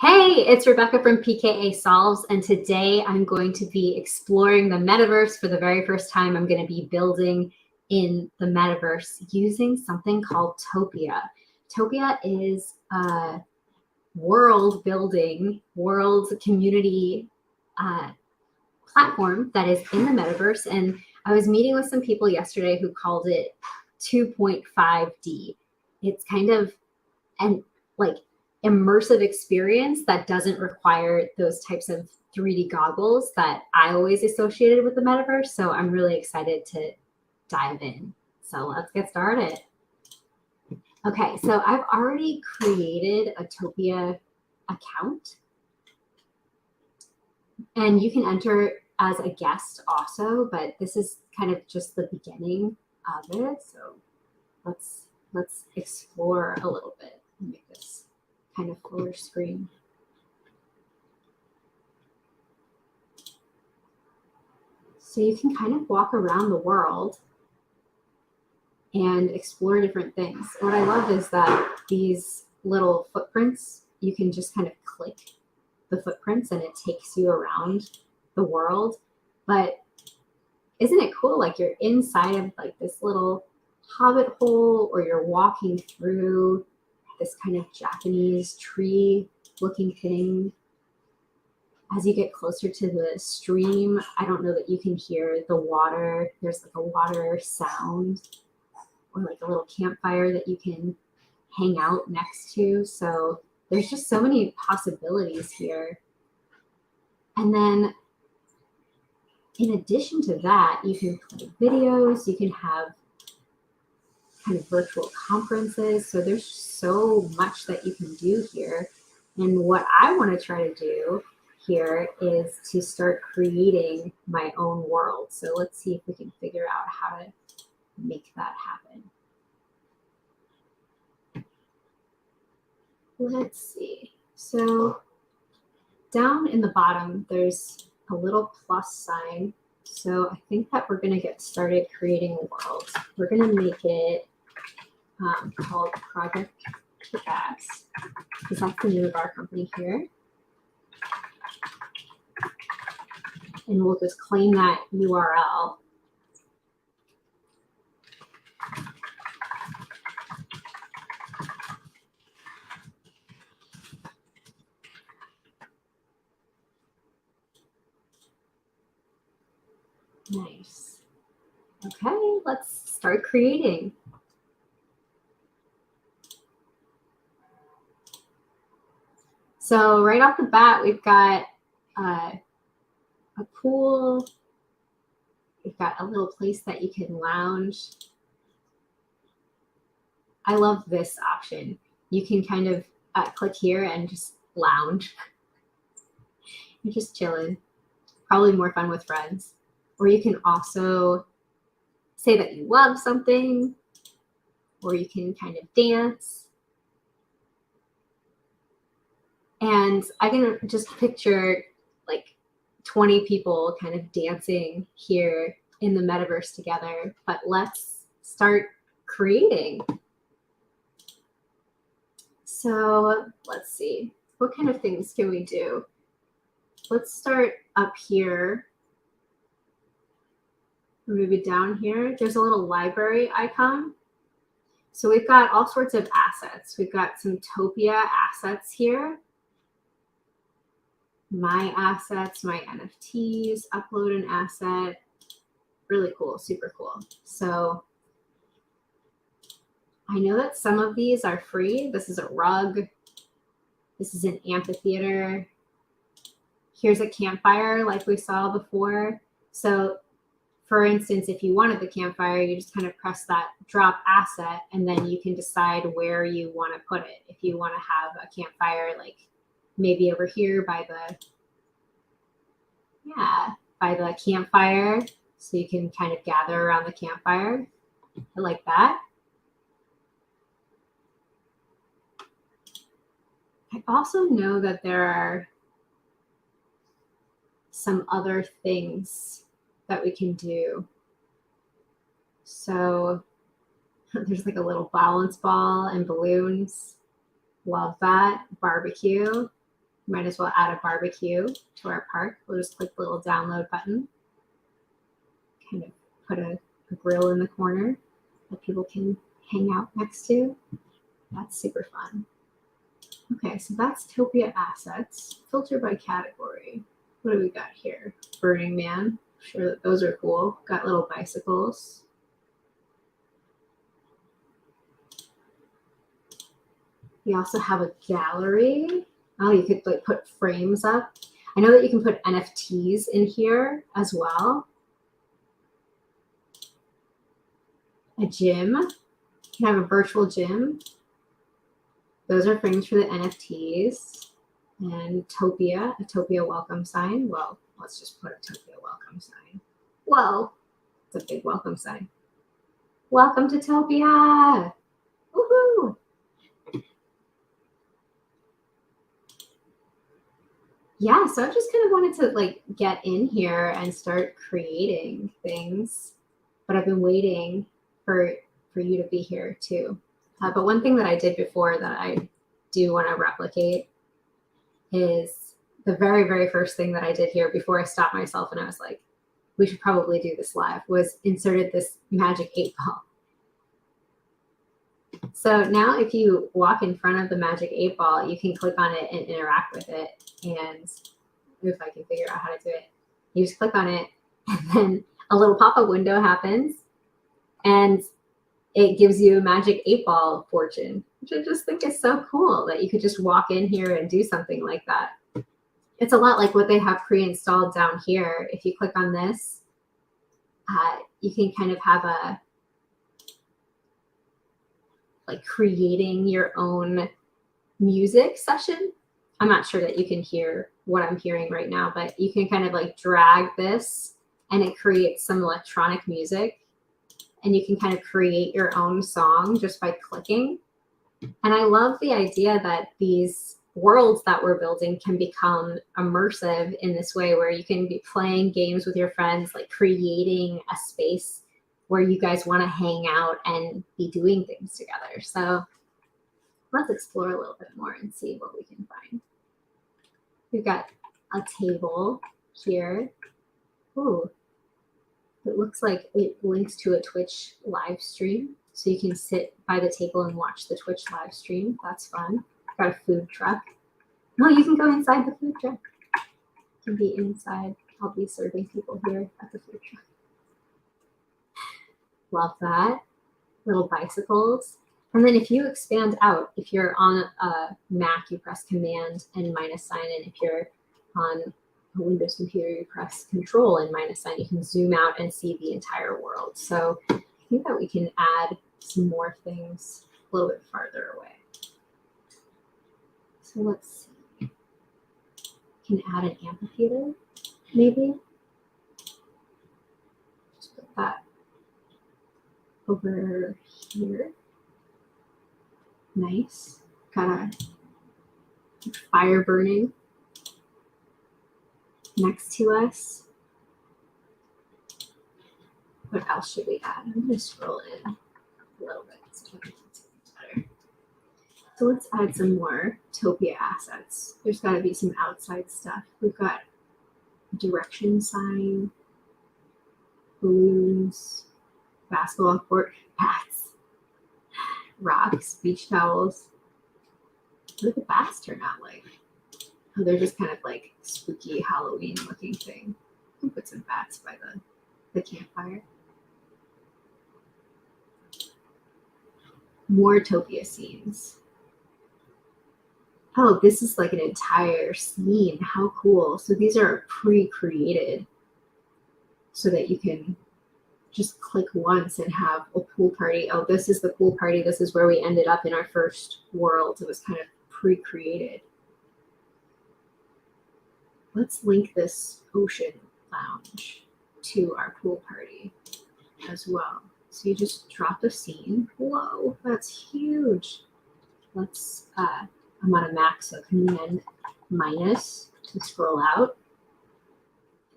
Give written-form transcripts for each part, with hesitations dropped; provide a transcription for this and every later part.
Hey, it's Rebecca from PKA Solves, and today I'm going to be exploring the metaverse for the very first time. I'm going to be building in the metaverse using something called Topia. Topia is a world building, world community platform that is in the metaverse. And I was meeting with some people yesterday who called it 2.5D. It's kind of an like immersive experience that doesn't require those types of 3D goggles that I always associated with the metaverse. So I'm really excited to dive in. So let's get started. Okay, so I've already created a Topia account, and you can enter as a guest also, but this is kind of just the beginning of it. So let's explore a little bit and make this kind of fuller screen. So you can kind of walk around the world and explore different things. What I love is that these little footprints, you can just kind of click the footprints and it takes you around the world. But isn't it cool? Like you're inside of like this little hobbit hole, or you're walking through this kind of Japanese tree looking thing. As you get closer to the stream, I don't know that you can hear the water. There's like a water sound, or like a little campfire that you can hang out next to. So there's just so many possibilities here. And then in addition to that, you can play videos, you can have kind of virtual conferences. So there's so much that you can do here. And what I want to try to do here is to start creating my own world. So let's see if we can figure out how to make that happen. Let's see. So down in the bottom, there's a little plus sign. So I think that we're going to get started creating a world. We're going to make it called Project Kickass, because that's the name of our company here. And we'll just claim that URL. Nice. Okay, let's start creating. So right off the bat, we've got a pool. We've got a little place that you can lounge. I love this option. You can kind of click here and just lounge. You're just chilling. Probably more fun with friends. Or you can also say that you love something, or you can kind of dance. And I can just picture like 20 people kind of dancing here in the metaverse together. But let's start creating. So let's see, what kind of things can we do? Let's start up here. Move it down here. There's a little library icon. So we've got all sorts of assets. We've got some Topia assets here. My assets, my NFTs, upload an asset. Really cool, super cool. So I know that some of these are free. This is a rug. This is an amphitheater. Here's a campfire like we saw before. So for instance, if you wanted the campfire, you just kind of press that drop asset, and then you can decide where you want to put it. If you want to have a campfire, like maybe over here by the campfire, so you can kind of gather around the campfire. I like that. I also know that there are some other things that we can do. So there's like a little balance ball and balloons. Love that. Barbecue. Might as well add a barbecue to our park. We'll just click the little download button, kind of put a grill in the corner that people can hang out next to. That's super fun. Okay, so that's Topia assets. Filter by category. What do we got here? Burning Man. Sure that those are cool. Got little bicycles. We also have a gallery. Oh, you could like put frames up. I know that you can put NFTs in here as well. A gym. You can have a virtual gym. Those are frames for the NFTs. And Topia, a Topia welcome sign. Well, let's just put a Topia welcome sign. Whoa, it's a big welcome sign. Welcome to Topia. Woohoo! Yeah, so I just kind of wanted to like get in here and start creating things, but I've been waiting for you to be here too. But one thing that I did before that I do want to replicate is the very, very first thing that I did here before I stopped myself and I was like, we should probably do this live, was inserted this magic 8-ball. So now if you walk in front of the magic 8-ball, you can click on it and interact with it. And if I can figure out how to do it, you just click on it and then a little pop-up window happens and it gives you a magic 8-ball fortune, which I just think is so cool that you could just walk in here and do something like that. It's a lot like what they have pre-installed down here. If you click on this, you can kind of have a like creating your own music session. I'm not sure that you can hear what I'm hearing right now, but you can kind of like drag this and it creates some electronic music and you can kind of create your own song just by clicking. And I love the idea that these worlds that we're building can become immersive in this way where you can be playing games with your friends, like creating a space where you guys want to hang out and be doing things together. So let's explore a little bit more and see what we can find. We've got a table here. Ooh, it looks like it links to a Twitch live stream. So you can sit by the table and watch the Twitch live stream. That's fun. Got a food truck. No, you can go inside the food truck. You can be inside. I'll be serving people here at the food truck. Love that. Little bicycles. And then if you expand out, if you're on a Mac, you press Command and -sign. And if you're on a Windows computer, you press Control and -sign. You can zoom out and see the entire world. So I think that we can add some more things a little bit farther away. So let's see. Can add an amphitheater, maybe. Just put that over here. Nice. Got a fire burning next to us. What else should we add? I'm going to scroll in a little bit so I can see things better. So let's add some more Topia assets. There's got to be some outside stuff. We've got a direction sign, balloons, basketball court, bats, rocks, beach towels. What do the bats turn out like? Oh, they're just kind of like spooky Halloween looking thing. I can put some bats by the campfire. More Topia scenes. Oh, this is like an entire scene. How cool. So these are pre-created so that you can just click once and have a pool party. Oh, this is the pool party. This is where we ended up in our first world. It was kind of pre-created. Let's link this ocean lounge to our pool party as well. So you just drop a scene. Whoa, that's huge. Let's, I'm on a Mac, so Command- to scroll out.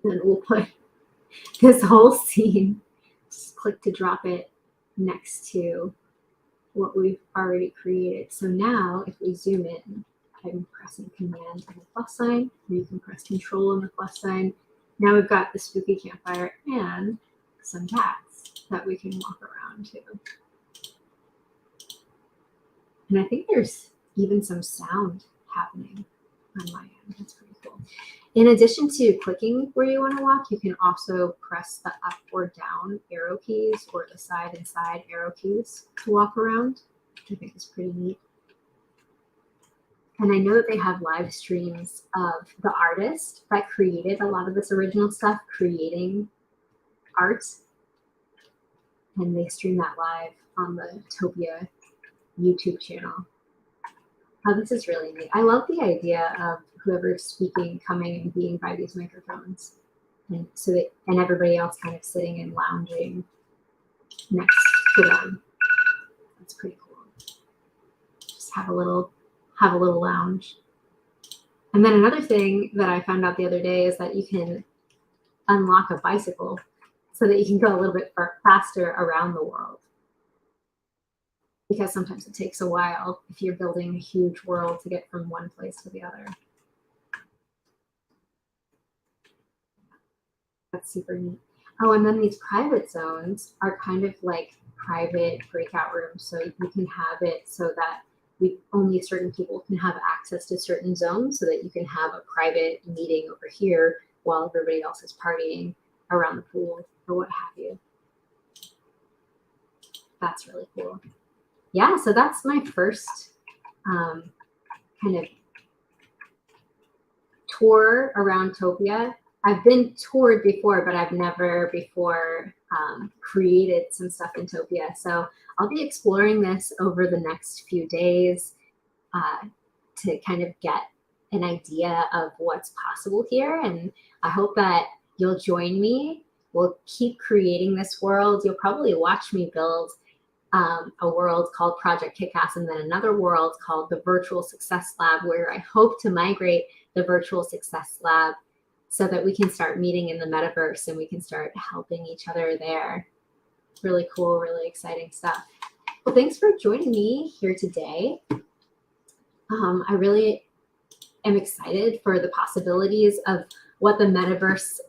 Then we'll put this whole scene, just click to drop it next to what we've already created. So now if we zoom in, I can pressing command and the plus sign, or you can press control and the plus sign. Now we've got the spooky campfire and some bats that we can walk around to. And I think there's even some sound happening on my end. That's pretty cool. In addition to clicking where you want to walk, you can also press the up or down arrow keys or the side and side arrow keys to walk around, which I think is pretty neat. And I know that they have live streams of the artist that created a lot of this original stuff, creating art. And they stream that live on the Topia YouTube channel. Oh, this is really neat. I love the idea of whoever's speaking coming and being by these microphones, and and everybody else kind of sitting and lounging next to them. That's pretty cool. Just have a little lounge. And then another thing that I found out the other day is that you can unlock a bicycle so that you can go a little bit faster around the world. Because sometimes it takes a while if you're building a huge world to get from one place to the other. That's super neat. Oh, and then these private zones are kind of like private breakout rooms. So you can have it so that only certain people can have access to certain zones, so that you can have a private meeting over here while everybody else is partying around the pool or what have you. That's really cool. Yeah, so that's my first kind of tour around Topia. I've been toured before, but I've never before created some stuff in Topia. So I'll be exploring this over the next few days to kind of get an idea of what's possible here. And I hope that you'll join me. We'll keep creating this world. You'll probably watch me build a world called Project Kickass, and then another world called the Virtual Success Lab, where I hope to migrate the Virtual Success Lab so that we can start meeting in the metaverse and we can start helping each other there. Really cool, really exciting stuff. Well, thanks for joining me here today. I really am excited for the possibilities of what the metaverse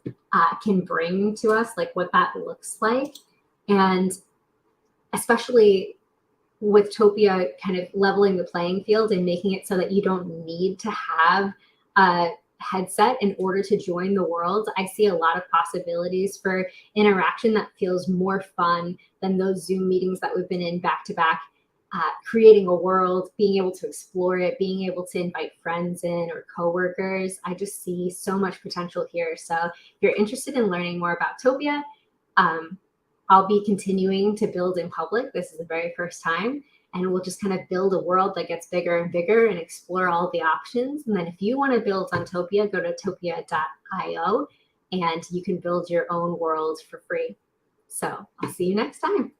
can bring to us, like what that looks like. And especially with Topia kind of leveling the playing field and making it so that you don't need to have a headset in order to join the world. I see a lot of possibilities for interaction that feels more fun than those Zoom meetings that we've been in back to back, creating a world, being able to explore it, being able to invite friends in or coworkers. I just see so much potential here. So if you're interested in learning more about Topia, I'll be continuing to build in public. This is the very first time. And we'll just kind of build a world that gets bigger and bigger and explore all the options. And then if you want to build on Topia, go to topia.io and you can build your own world for free. So I'll see you next time.